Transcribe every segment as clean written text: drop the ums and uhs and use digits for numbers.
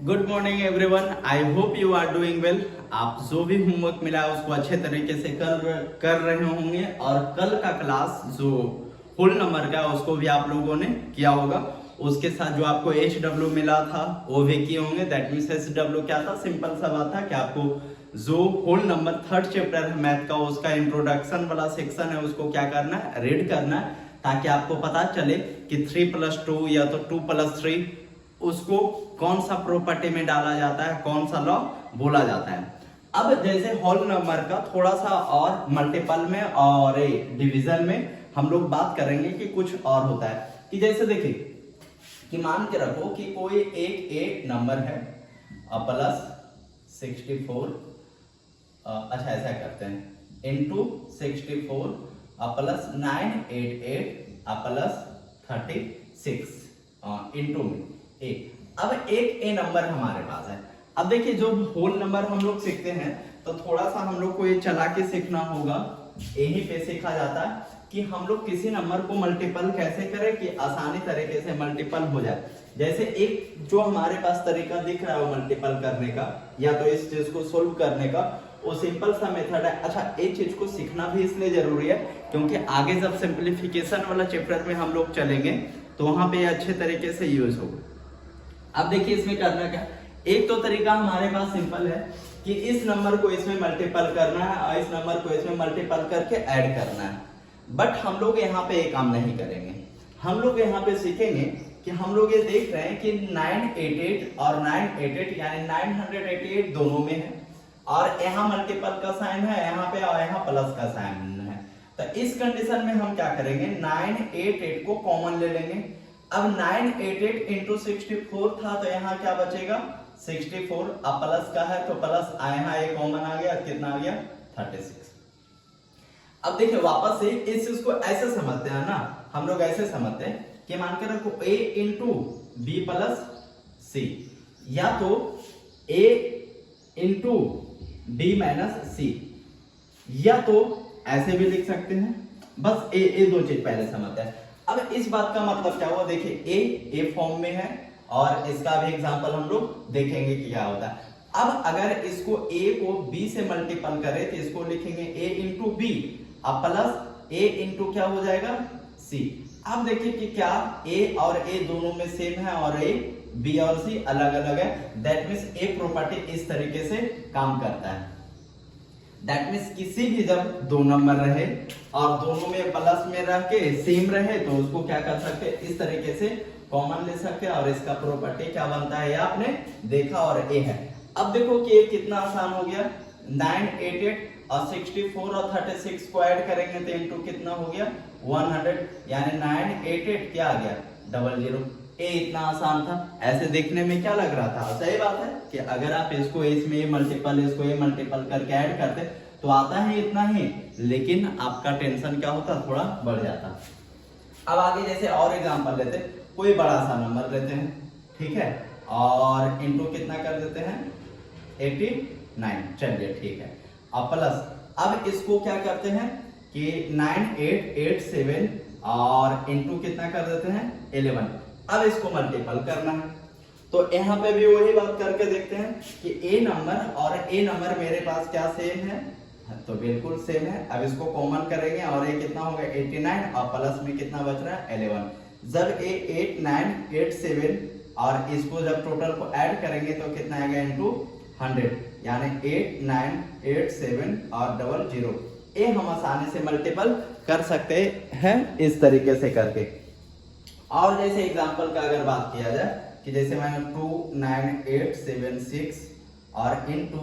Good morning everyone, I hope you are doing well. आप जो भी होमवर्क मिला है उसको अच्छे तरीके से कर रहे होंगे और कल का क्लास जो होल नंबर का उसको भी आप लोगों ने किया होगा। उसके साथ जो आपको HW मिला था वो भी किए होंगे। दैट मीन्स HW क्या था, सिंपल सा बात था कि आपको जो होल नंबर थर्ड चैप्टर है मैथ का उसका इंट्रोडक्शन वाला सेक्शन है उसको क्या करना है, रीड करना है, ताकि आपको पता चले कि 3+2 या तो 2+3 उसको कौन सा प्रॉपर्टी में डाला जाता है, कौन सा लॉ बोला जाता है। अब जैसे होल नंबर का थोड़ा सा और मल्टीपल में और डिवीजन में हम लोग बात करेंगे कि कुछ और होता है कि जैसे देखिए कि मान के रखो कि कोई एक नंबर है प्लस 64, अच्छा ऐसा करते हैं इंटू 64 प्लस 988 प्लस 36 इंटू में ए। अब एक ए नंबर हमारे पास है। अब देखिए जो होल नंबर हम लोग सीखते हैं तो थोड़ा सा हम लोग को ये चला के सीखना होगा। यहीं पे सीखा जाता है कि हम लोग किसी नंबर को मल्टीपल कैसे करें कि आसानी तरीके से मल्टीपल हो जाए। जैसे एक जो हमारे पास तरीका दिख रहा है वो मल्टीपल करने का या तो इस चीज को सोल्व करने का, वो सिंपल सा मेथड है। अच्छा, एक चीज को सीखना भी इसलिए जरूरी है क्योंकि आगे जब सिंप्लीफिकेशन वाला चैप्टर में हम लोग चलेंगे तो वहां पे अच्छे तरीके से यूज होगा। अब देखिए इसमें करना क्या, एक तो तरीका हमारे पास सिंपल है कि इस नंबर को इसमें मल्टीपल करना है और इस नंबर को इसमें मल्टीपल करके ऐड करना है। बट हम लोग यहाँ पे एक काम नहीं करेंगे। हम लोग यहाँ पे सीखेंगे कि हम लोग ये देख रहे हैं कि 988 और 988 यानी 988 दोनों में है और यहाँ मल्टीपल का साइन है यहाँ पे और यहाँ प्लस का साइन है। तो इस कंडीशन में हम क्या करेंगे, 988 को कॉमन ले लेंगे। अब 988 इंटू 64 था तो यहाँ क्या बचेगा 64, अब प्लस का है तो प्लस यहाँ एक कॉमन आ गया, कितना आ गया 36। अब देखिए वापस से इस चीज को ऐसे समझते हैं ना, हम लोग ऐसे समझते हैं कि मान के रखो a इंटू बी प्लस सी या तो a इंटू डी माइनस सी या तो ऐसे भी लिख सकते हैं। बस ए दो चीज पहले समझते हैं। अब इस बात का मतलब क्या हुआ, देखिए ए फॉर्म में है और इसका भी एग्जांपल हम लोग देखेंगे कि क्या होता है। अब अगर इसको a को b से मल्टीपल करें तो इसको लिखेंगे a इंटू बी अब प्लस a इंटू क्या हो जाएगा c। अब देखिए कि क्या a और a दोनों में सेम है और a b और c अलग अलग है। दैट मीन्स a प्रॉपर्टी इस तरीके से काम करता है। दैट मीन्स किसी भी जब दो नंबर रहे और दोनों में प्लस में रह के सेम रहे तो उसको क्या कर सकते हैं, इस तरीके से कॉमन ले सकते हैं और इसका प्रॉपर्टी क्या बनता है ये आपने देखा और ए है। अब देखो कि ये कितना आसान हो गया, 988 और 64 और 36 को ऐड करेंगे तो इनटू कितना हो गया 100, यानी 988 क्या आ गया 00। ए इतना आसान था। ऐसे देखने में क्या लग रहा था, सही बात है कि अगर आप इसको इसमें ए मल्टीपल करके ऐड करते तो आता है इतना ही, लेकिन आपका टेंशन क्या होता थोड़ा बढ़ जाता। अब आगे जैसे और एग्जांपल लेते, कोई बड़ा सा नंबर लेते हैं, ठीक है, और इनटू कितना कर देते हैं 89, चलिए ठीक है। अब प्लस, अब इसको क्या करते हैं कि 9887 और इनटू कितना कर देते हैं 11। अब इसको मल्टीपल करना है तो यहाँ पे भी वही बात करके देखते हैं कि ए नंबर और ए नंबर मेरे पास क्या सेम है, तो बिल्कुल सेम है। अब इसको कॉमन करेंगे और ये कितना होगा 89 और प्लस में कितना बच रहा है 11। जब ए 8987 और इसको जब टोटल को ऐड करेंगे तो कितना आएगा इनटू 100, यानी 8987 और 00। ये हम आसानी से मल्टीपल कर सकते हैं इस तरीके से करके। और जैसे एग्जांपल का अगर बात किया जाए कि जैसे मैंने 29876 और इनटू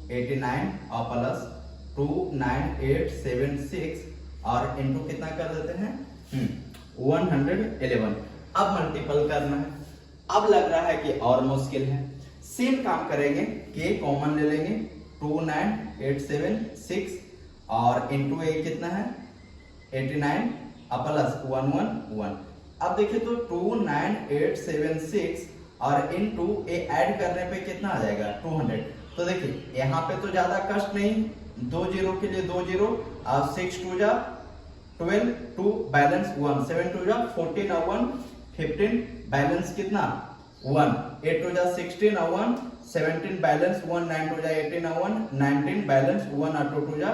89 और प्लस 29876 और इनटू कितना कर देते हैं 111। अब मल्टीपल करना है। अब लग रहा है कि और मुश्किल है, सेम काम करेंगे कि कॉमन ले लेंगे 29876 और इनटू ए कितना है 89 और प्लस 111। अब देखिए तो 29876 और इनटू ए ऐड करने पे कितना आ जाएगा 200। तो देखिए यहाँ पे तो ज्यादा कष्ट नहीं, 2 जीरो के लिए 2 जीरो और 6 2 जा 12, 2 बैलेंस 1, 7 2 जा 14 और 1 15, बैलेंस कितना 1, 8 टू जा 16 और 1 17 बैलेंस 1, 9 टू जा 18 और 1 19 बैलेंस 1 और 2 टू जा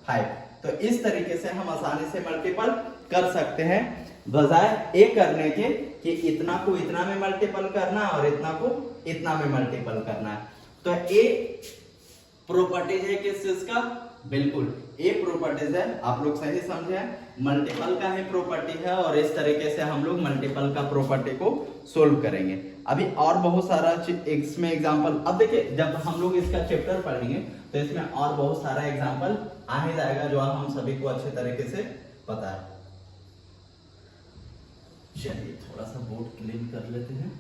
5। तो इस तरीके से हम आसानी से मल्टीपल कर सकते हैं, बजाय ये करने के कि इतना को इतना में मल्टीपल करना और इतना को इतना में मल्टीपल करना है। तो ये प्रॉपर्टीज है किस चीज का, बिल्कुल ये प्रॉपर्टीज है, आप लोग सही समझे, मल्टीपल का ही प्रॉपर्टी है और इस तरीके से हम लोग मल्टीपल का प्रॉपर्टी को सोल्व करेंगे। अभी और बहुत सारा इसमें एग्जांपल, अब देखिए जब हम लोग इसका चैप्टर पढ़ेंगे तो इसमें और बहुत सारा एग्जांपल आ ही जाएगा जो हम सभी को अच्छे तरीके से पता है। चलिए थोड़ा सा बोर्ड क्लीन कर लेते हैं।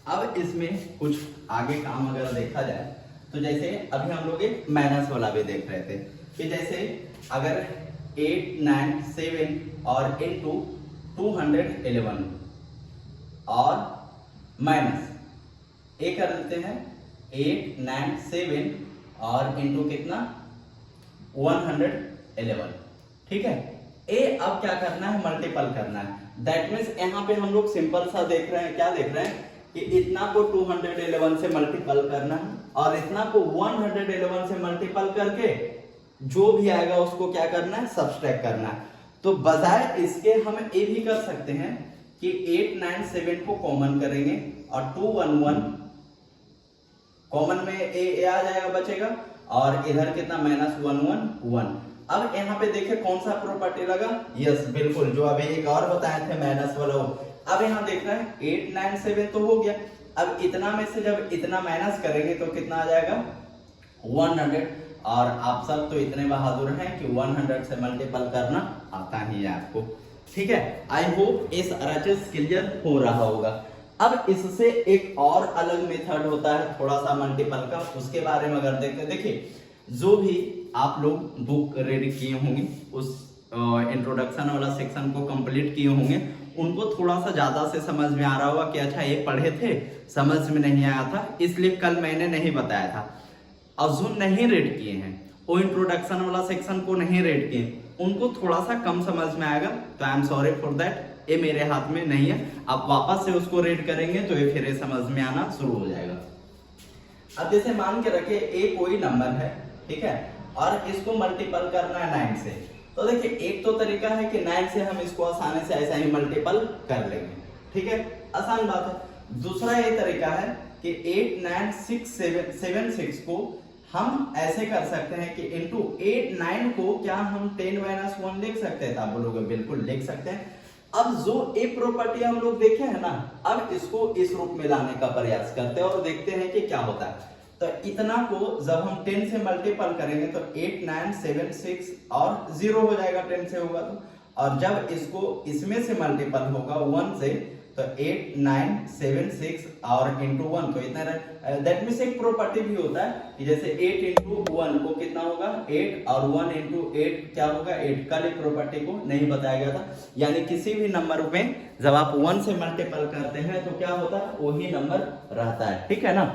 अब इसमें कुछ आगे काम अगर देखा जाए तो जैसे अभी हम लोग एक माइनस वाला भी देख रहे थे कि जैसे अगर 8, 9, 7 और इनटू 211 और माइनस ए कर देते हैं 8, 9, 7 और इनटू कितना 111, ठीक है। ए अब क्या करना है, मल्टीपल करना है। दैट मीन्स यहाँ पे हम लोग सिंपल सा देख रहे हैं, क्या देख रहे हैं कि इतना को 211 से मल्टीपल करना है और इतना को 111 से मल्टीपल करके जो भी आएगा उसको क्या करना है, सब्सट्रैक्ट करना है। तो बजाय इसके हम ये भी कर सकते हैं कि 8, 9, 7 को कॉमन करेंगे और 211 कॉमन में ए आ जाएगा, बचेगा और इधर कितना -111। अब यहाँ पे देखिए कौन सा प्रॉपर्टी लगा, यस बिल्कुल जो अभी एक और बताए थे माइनस वाला। अब यहाँ देख रहे हैं 8, 9, 7 तो हो गया। अब इतना में से जब इतना माइनस करेंगे तो कितना आ जाएगा 100। और आप सब तो इतने बहादुर हैं कि 100 से मल्टीपल करना आता ही है आपको, ठीक है। आई होप इस RHS क्लियर हो रहा होगा। अब इससे एक और अलग मेथड होता है थोड़ा सा मल्टीपल का, उसके बारे में अगर देखते, देखिए जो भी आप लोग बुक रीड किए होंगे उस इंट्रोडक्शन वाला सेक्शन को कंप्लीट किए होंगे, उनको थोड़ा सा ज्यादा से समझ में आ रहा होगा कि अच्छा ये पढ़े थे समझ में नहीं आया था इसलिए कल मैंने नहीं बताया था। और जो नहीं रीड किए हैं वो इंट्रोडक्शन वाला सेक्शन को नहीं रीड किए, उनको थोड़ा सा कम समझ में आएगा, तो I am sorry for that, ये मेरे हाथ में नहीं है। आप वापस से उसको रीड करेंगे तो ये फिर समझ में आना शुरू हो जाएगा। अब जैसे मान के रखे ए कोई नंबर है, ठीक है, और इसको मल्टीपल करना है 9 से, तो देखिए एक तो तरीका है कि 9 से हम इसको आसानी से ऐसा ही मल्टीपल कर लेंगे, ठीक है, आसान बात है। दूसरा ये तरीका है कि 8, 9, 6, 7, 6 को हम ऐसे कर सकते हैं कि इंटू 8, 9 को क्या हम 10 - 1 लिख सकते हैं, तो आप बोलोगे बिल्कुल लिख सकते हैं। अब जो ए प्रॉपर्टी हम लोग देखे हैं ना, अब इसको इस रूप में लाने का प्रयास करते हैं और देखते हैं कि क्या होता है। तो इतना को जब हम 10 से मल्टीपल करेंगे तो 8, 9, 7, 6 और 0 हो जाएगा, 10 से होगा तो, और जब इसको इसमें से मल्टीपल होगा 1 से तो 8, 9, 7, 6 और इंटू 1 तो इतना, दैट मीन्स एक प्रॉपर्टी भी होता है कि जैसे 8 इंटू 1 को कितना होगा 8 और 1 इंटू 8 क्या होगा 8। कल एक प्रॉपर्टी को नहीं बताया गया था, यानी किसी भी नंबर में जब आप 1 से मल्टीपल करते हैं तो क्या होता है वही नंबर रहता है, ठीक है ना।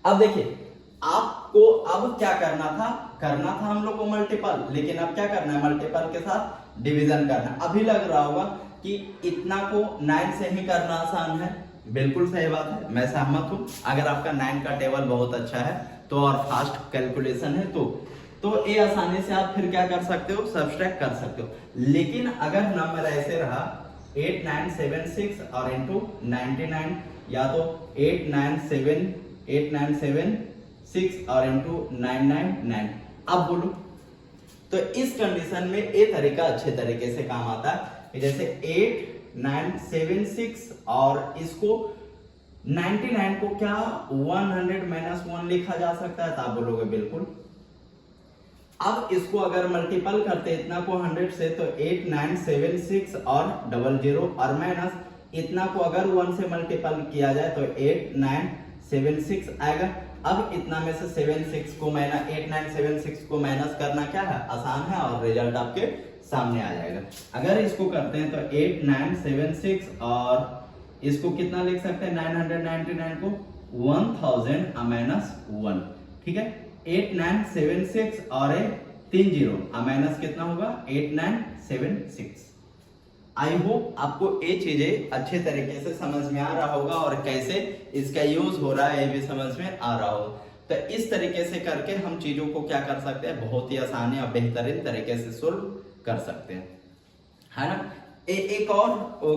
अब देखिए आपको अब क्या करना था हम लोग को मल्टीपल, लेकिन अब क्या करना है मल्टीपल के साथ डिवीजन करना है। अभी लग रहा होगा कि इतना को 9 से ही करना आसान है, बिल्कुल सही बात है, मैं सहमत हूं। अगर आपका 9 का टेबल बहुत अच्छा है तो और फास्ट कैलकुलेशन है तो ये आसानी से आप फिर क्या कर सकते हो, सब्सट्रैक्ट कर सकते हो। लेकिन अगर नंबर ऐसे रहा 8, 9, 7, 6 और इंटू 99, या तो 8, 9, 7, 6 और इंटू 999, अब बोलो तो इस कंडीशन में ये तरीका अच्छे तरीके से काम आता है। जैसे 8, 9, 7, 6 और इसको 99 को क्या 100 - 1 लिखा जा सकता है, तो आप बोलोगे बिल्कुल। अब इसको अगर मल्टीपल करते इतना को 100 से तो 8, 9, 7, 6 और 00 और माइनस इतना को अगर 1 से मल्टीपल किया जाए तो 8, 9, 7, 6 आएगा। अब इतना में से 7 6 को माइनस 8 9 7 6 को माइनस करना क्या है, आसान है और रिजल्ट आपके सामने आ जाएगा। अगर इसको करते हैं तो 8 9 7 6 और इसको कितना लिख सकते हैं 999 को 1000 माइनस 1, ठीक है। 8 9 7 6 और 3 0 माइनस कितना होगा 8 9 7 6। आई होप आपको ये चीजें अच्छे तरीके से समझ में आ रहा होगा और कैसे इसका यूज हो रहा है ये भी समझ में आ रहा हो। तो इस तरीके से करके हम चीजों को क्या कर सकते हैं, बहुत ही आसानी और बेहतरीन तरीके से सोल्व कर सकते हैं, है ना। एक और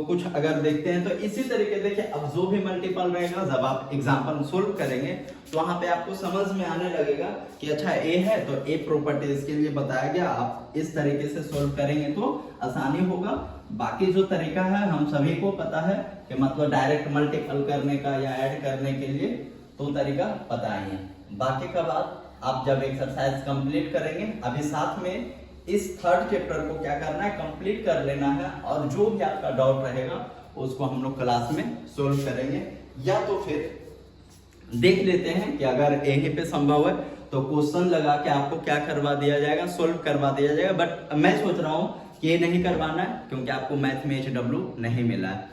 कुछ अगर देखते हैं तो इसी तरीके देखिए, अब जो भी मल्टीपल रहेगा जब आप एग्जांपल सोल्व करेंगे तो वहां पे आपको समझ में आने लगेगा कि अच्छा ए है तो ए प्रॉपर्टी इसके लिए बताया गया, आप इस तरीके से सोल्व करेंगे तो आसानी होगा। बाकी जो तरीका है हम सभी को पता है कि मतलब डायरेक्ट मल्टीपल करने का या ऐड करने के लिए तो तरीका पता ही है। बाकी का बात आप जब एक्सरसाइज कंप्लीट करेंगे, अभी साथ में इस थर्ड चैप्टर को क्या करना है, कंप्लीट कर लेना है और जो भी आपका डाउट रहेगा उसको हम लोग क्लास में सोल्व करेंगे। या तो फिर देख लेते हैं कि अगर यहीं पे संभव है तो क्वेश्चन लगा के आपको क्या करवा दिया जाएगा, सोल्व करवा दिया जाएगा। बट मैं सोच रहा हूँ कि ये नहीं करवाना है क्योंकि आपको मैथ में HW नहीं मिला है,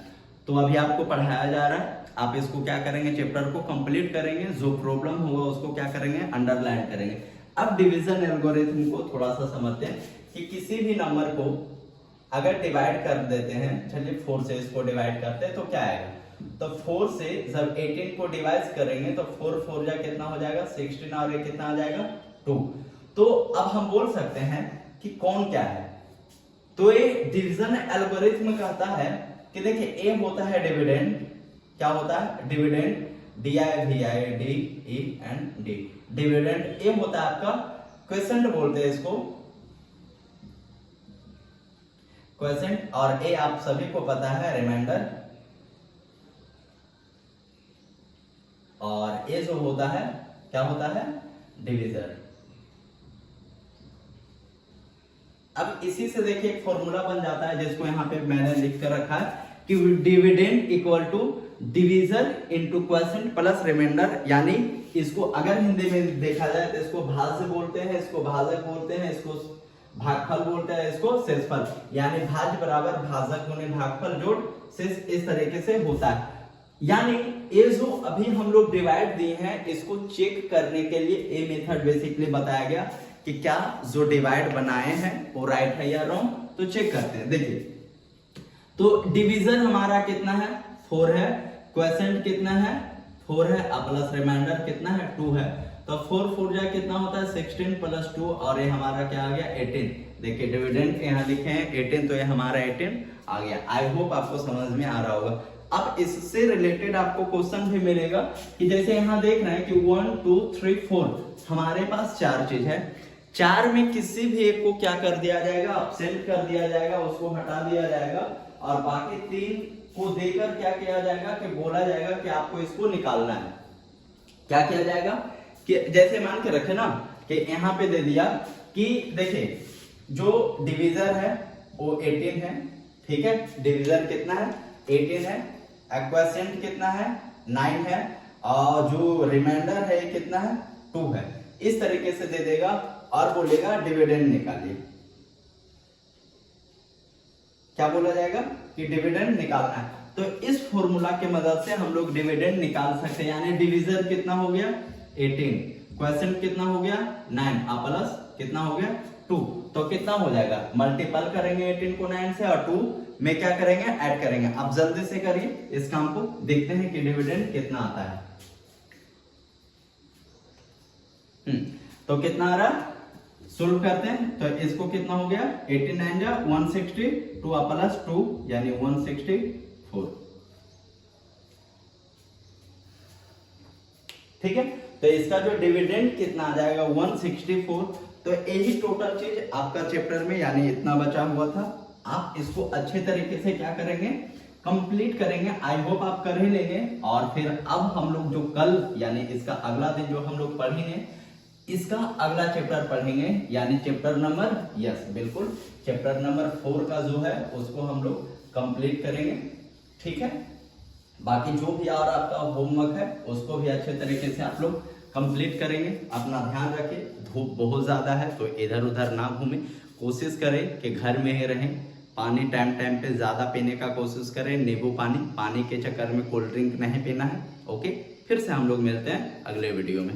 तो अभी आपको पढ़ाया जा रहा है। आप इसको क्या करेंगे, चैप्टर को कंप्लीट करेंगे, जो प्रॉब्लम होगा उसको क्या करेंगे, अंडरलाइन करेंगे। अब डिवीजन एल्गोरिथम को थोड़ा सा समझते हैं कि किसी भी नंबर को अगर डिवाइड कर देते हैं, चलिए 4 से इसको डिवाइड करते हैं तो क्या आएगा, तो 4 से जब 18 को डिवाइड करेंगे तो 4 4 जा कितना हो जाएगा 16 और ये कितना आ जाएगा 2। तो अब हम बोल सकते हैं कि कौन क्या है, तो ये डिवीजन एल्गोरिथम कहता है कि देखिए ए होता है डिविडेंड, क्या होता है डिविडेंड, DIVIDEND, डिविडेंड। ए होता है आपका क्वेसेंट, बोलते हैं इसको क्वेसेंट, और ए आप सभी को पता है रिमाइंडर, और ए जो होता है क्या होता है डिविजर। अब इसी से देखिए एक फॉर्मूला बन जाता है जिसको यहाँ पे मैंने लिख कर रखा है कि dividend equal to divisor into quotient plus remainder. यानी इसको अगर हिंदी में देखा जाए तो इसको भाज्य बोलते हैं, इसको भाजक बोलते हैं, इसको भागफल बोलते हैं, इसको शेषफल। यानी भाज्य बराबर भाजक होने भागफल जोड़ शेष, इस तरीके से होता है। यानी ये जो अभी हम लोग डिवाइड दिए हैं इसको चेक करने के लिए ये मेथड बेसिकली बताया गया कि क्या जो डिवाइड बनाए हैं वो राइट है या रॉन्ग, तो चेक करते हैं। देखिए तो डिवीजन हमारा कितना है 4 है, क्वोशिएंट कितना है 4 है, प्लस रिमाइंडर कितना है 2 है, तो 4 4 जा कितना होता है 16 प्लस 2 और ये हमारा क्या आ गया 18। देखिए डिविडेंड यहाँ लिखे हैं 18 तो ये हमारा 18 आ गया। आई होप आपको समझ में आ रहा होगा। अब इससे रिलेटेड आपको क्वेश्चन भी मिलेगा कि जैसे यहाँ देख रहे हैं कि 1 2 3 4 हमारे पास 4 चीज है, 4 में किसी भी एक को क्या कर दिया जाएगा, एब्सेंट कर दिया जाएगा, उसको हटा दिया जाएगा और बाकी 3 को देकर क्या किया जाएगा कि बोला जाएगा कि आपको इसको निकालना है। क्या किया जाएगा कि जैसे मान के रखे ना कि यहाँ पे दे दिया कि देखिए जो डिवीजर है वो 18 है, ठीक है, डिवीजर कितना है 18 है, क्वोशिएंट कितना है 9 है और जो रिमाइंडर है कितना है 2 है। इस तरीके से दे देगा और बोलेगा डिविडेंड निकालिए। क्या बोला जाएगा कि डिविडेंड निकालना है। तो इस फॉर्मूला की मदद से हम लोग डिविडेंड निकाल सकते हैं। यानी डिवीजर कितना हो गया 18, क्वोशिएंट कितना हो गया 9 प्लस कितना हो गया 2, तो कितना हो जाएगा मल्टीपल करेंगे 18 को 9 से और 2 में क्या करेंगे ऐड करेंगे। अब जल्दी से करिए इस काम को, देखते हैं कि डिविडेंड कितना आता है। तो कितना आ रहा सोल्व करते हैं तो इसको कितना हो गया 18 9 जा 160, 2 प्लस 2 यानी 164, ठीक है। तो इसका जो डिविडेंड कितना आ जाएगा 164। तो यही टोटल चीज आपका चैप्टर में यानी इतना बचा हुआ था। आप इसको अच्छे तरीके से क्या करेंगे कंप्लीट करेंगे। आई होप आप कर ही लेंगे। और फिर अब हम लोग जो कल यानी इसका अगला दिन जो हम लोग पढ़ेंगे, इसका अगला चैप्टर पढ़ेंगे यानी चैप्टर नंबर बिल्कुल चैप्टर नंबर 4 का जो है उसको हम लोग कंप्लीट करेंगे, ठीक है। बाकी जो भी और आपका होमवर्क है उसको भी अच्छे तरीके से आप लोग कंप्लीट करेंगे। अपना ध्यान रखें, धूप बहुत ज़्यादा है तो इधर उधर ना घूमें, कोशिश करें कि घर में ही रहें। पानी टाइम टाइम पे ज़्यादा पीने का कोशिश करें, नींबू पानी के चक्कर में कोल्ड ड्रिंक नहीं पीना है। ओके, फिर से हम लोग मिलते हैं अगले वीडियो में।